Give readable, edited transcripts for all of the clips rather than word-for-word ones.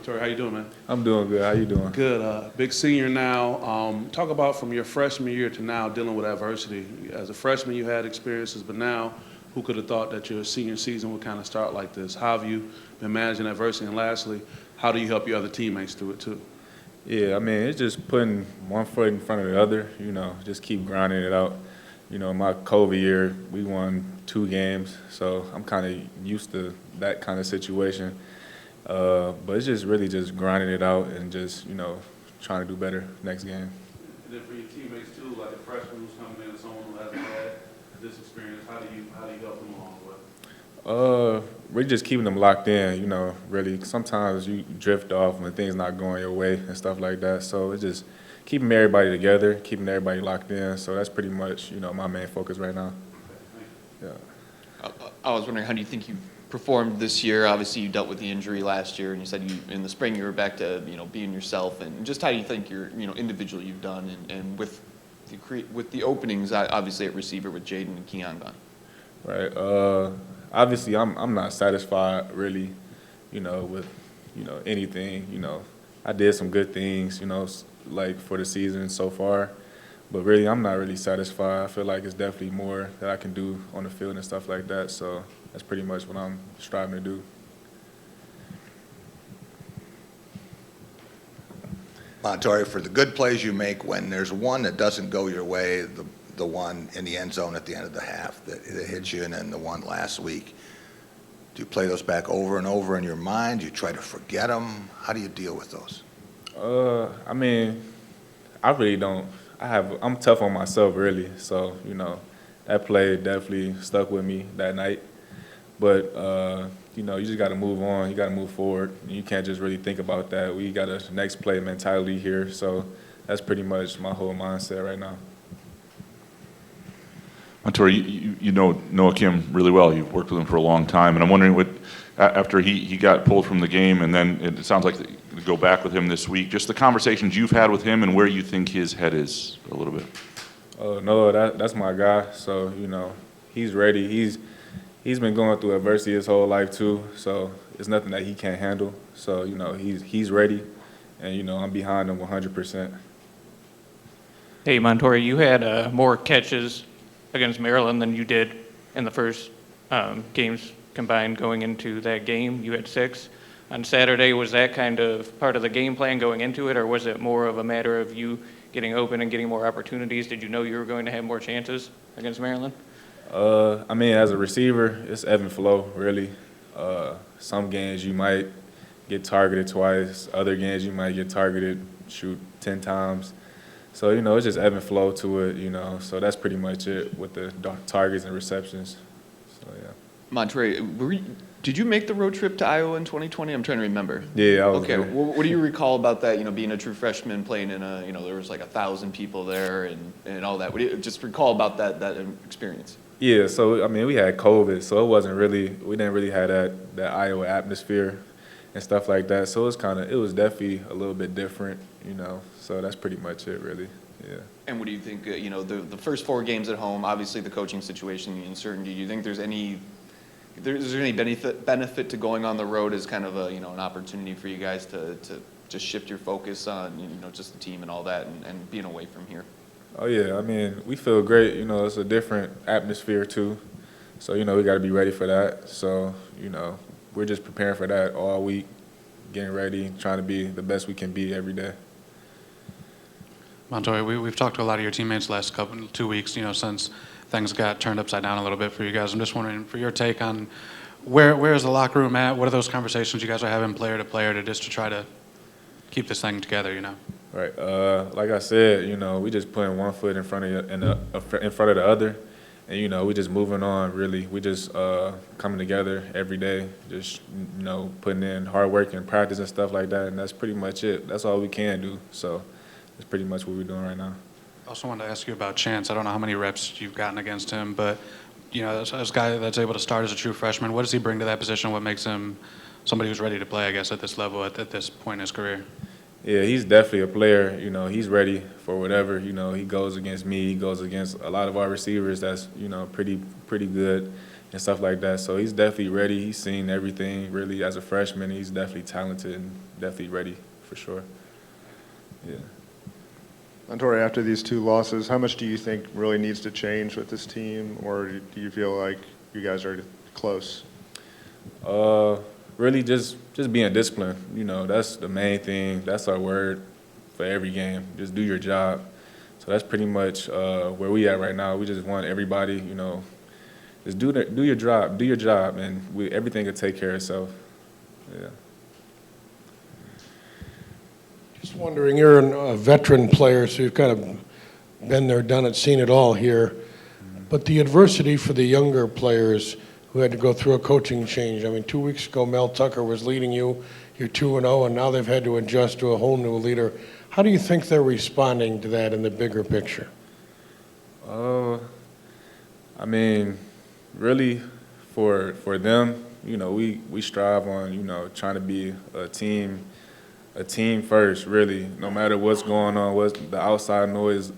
Montorie, how you doing, man? I'm doing good. How you doing? Good. Big senior now. Talk about from your freshman year to now dealing with adversity. As a freshman, you had experiences, but now, who could have thought that your senior season would kind of start like this? How have you been managing adversity? And lastly, how do you help your other teammates through it too? Yeah, I mean, it's just putting one foot in front of the other, just keep grinding it out. My COVID year, we won 2 games, so I'm kind of used to that kind of situation. But it's just really just grinding it out and just, trying to do better next game. And then for your teammates too, like a freshman who's coming in and someone who hasn't had this experience, how do you help them along the way? We're just keeping them locked in, really. Sometimes you drift off when things not going your way and stuff like that. So it's just keeping everybody together, keeping everybody locked in. So that's pretty much, my main focus right now. Yeah. I was wondering, how do you think you performed this year? Obviously, you dealt with the injury last year, and you said in the spring you were back to being yourself. And just how do you think you're individually you've done, and with the openings, obviously at receiver with Jaden and Keon gone. Right. Obviously, I'm not satisfied really, with anything. I did some good things, like for the season so far. But really, I'm not really satisfied. I feel like it's definitely more that I can do on the field and stuff like that. So that's pretty much what I'm striving to do. Montorie, for the good plays you make, when there's one that doesn't go your way, the one in the end zone at the end of the half that hits you, and then the one last week, do you play those back over and over in your mind? Do you try to forget them? How do you deal with those? I mean, I really don't. I'm tough on myself, really. So, that play definitely stuck with me that night. But, you just got to move on. You got to move forward. You can't just really think about that. We got a next play mentality here. So that's pretty much my whole mindset right now. Montorie, you know Noah Kim really well. You've worked with him for a long time. And I'm wondering, after he got pulled from the game, and then it sounds like you go back with him this week, just the conversations you've had with him and where you think his head is a little bit. Noah, that's my guy. So, he's ready. He's been going through adversity his whole life too. So it's nothing that he can't handle. So, he's ready. And, I'm behind him 100%. Hey, Montorie, you had more catches against Maryland than you did in the first games combined going into that game. You had 6. On Saturday, was that kind of part of the game plan going into it, or was it more of a matter of you getting open and getting more opportunities? Did you know you were going to have more chances against Maryland? I mean, as a receiver, it's ebb and flow, really. Some games you might get targeted twice. Other games you might get targeted, shoot 10 times. So, it's just ebb and flow to it, So that's pretty much it with the targets and receptions. So, yeah. Montorie, did you make the road trip to Iowa in 2020? I'm trying to remember. Yeah, I was okay. there. What do you recall about that? Being a true freshman, playing in there was like 1,000 people there and all that. What do you just recall about that experience? Yeah, so I mean, we had COVID, so we didn't really have that Iowa atmosphere and stuff like that. So it was definitely a little bit different, So that's pretty much it, really. Yeah. And what do you think? The first 4 games at home, obviously the coaching situation, the uncertainty. Do you think is there any benefit to going on the road as kind of an opportunity for you guys to just shift your focus on just the team and all that and being away from here? Oh yeah, I mean, we feel great. It's a different atmosphere too, so we got to be ready for that. So we're just preparing for that all week, getting ready, trying to be the best we can be every day. Montorie, we've talked to a lot of your teammates the last 2 weeks, since things got turned upside down a little bit for you guys. I'm just wondering, for your take on where is the locker room at? What are those conversations you guys are having player to player to try to keep this thing together, Right. Like I said, we just putting one foot in front of the other, and we just moving on. Really, we just coming together every day, just putting in hard work and practice and stuff like that, and that's pretty much it. That's all we can do. So that's pretty much what we're doing right now. I also wanted to ask you about Chance. I don't know how many reps you've gotten against him, but as a guy that's able to start as a true freshman, what does he bring to that position? What makes him somebody who's ready to play, I guess, at this level, at this point in his career? Yeah, he's definitely a player. He's ready for whatever. He goes against me. He goes against a lot of our receivers that's, pretty good. and stuff like that. So he's definitely ready. He's seen everything really as a freshman. He's definitely talented and definitely ready for sure. Yeah. Montorie, after these 2 losses, how much do you think really needs to change with this team, or do you feel like you guys are close? Really just being disciplined. You know, that's the main thing. That's our word for every game. Just do your job. So that's pretty much where we at right now. We just want everybody, you know, just do your job, and everything will take care of itself. Yeah. Just wondering, you're a veteran player, so you've kind of been there, done it, seen it all here. But the adversity for the younger players who had to go through a coaching change. I mean, 2 weeks ago, Mel Tucker was leading you. You're 2-0, and now they've had to adjust to a whole new leader. How do you think they're responding to that in the bigger picture? I mean, really, for them, you know, we strive on, you know, trying to be a team first, really. No matter what's going on, what the outside noise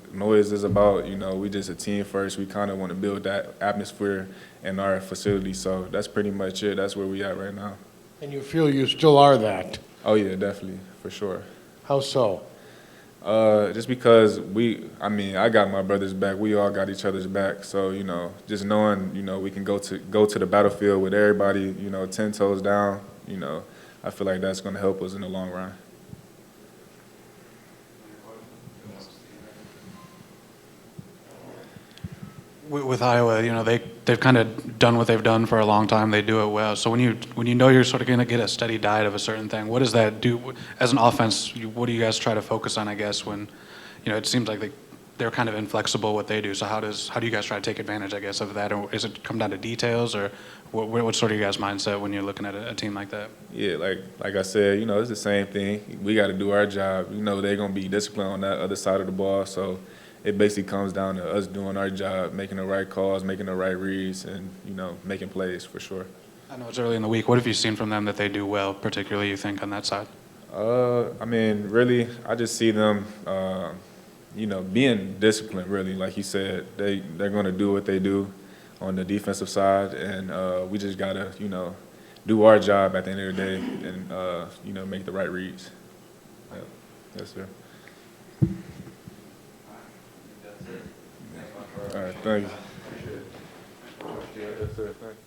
is about, you know, we just a team first. We kind of want to build that atmosphere in our facility. So that's pretty much it. That's where we at right now. And you feel you still are that? Oh yeah, definitely, for sure. How so? Just because I got my brother's back. We all got each other's back. So, you know, just knowing, you know, we can go to the battlefield with everybody, you know, 10 toes down, you know, I feel like that's going to help us in the long run. With Iowa, you know, they've kind of done what they've done for a long time. They do it well. So when you know you're sort of going to get a steady diet of a certain thing, what does that do as an offense? What do you guys try to focus on? I guess when, you know, it seems like they're kind of inflexible what they do. So how do you guys try to take advantage, I guess, of that? Or is it come down to details, or what's sort of your guys' mindset when you're looking at a team like that? Yeah, like I said, you know, it's the same thing. We got to do our job. You know, they're going to be disciplined on that other side of the ball. So it basically comes down to us doing our job, making the right calls, making the right reads, and, you know, making plays for sure. I know it's early in the week. What have you seen from them that they do well, particularly, you think, on that side? I mean, really, I just see them, you know, being disciplined, really. Like you said, they're going to do what they do on the defensive side, and we just got to, you know, do our job at the end of the day and, you know, make the right reads. Yeah. Yes, sir. All right, thank you. Yes, sir. Thank you.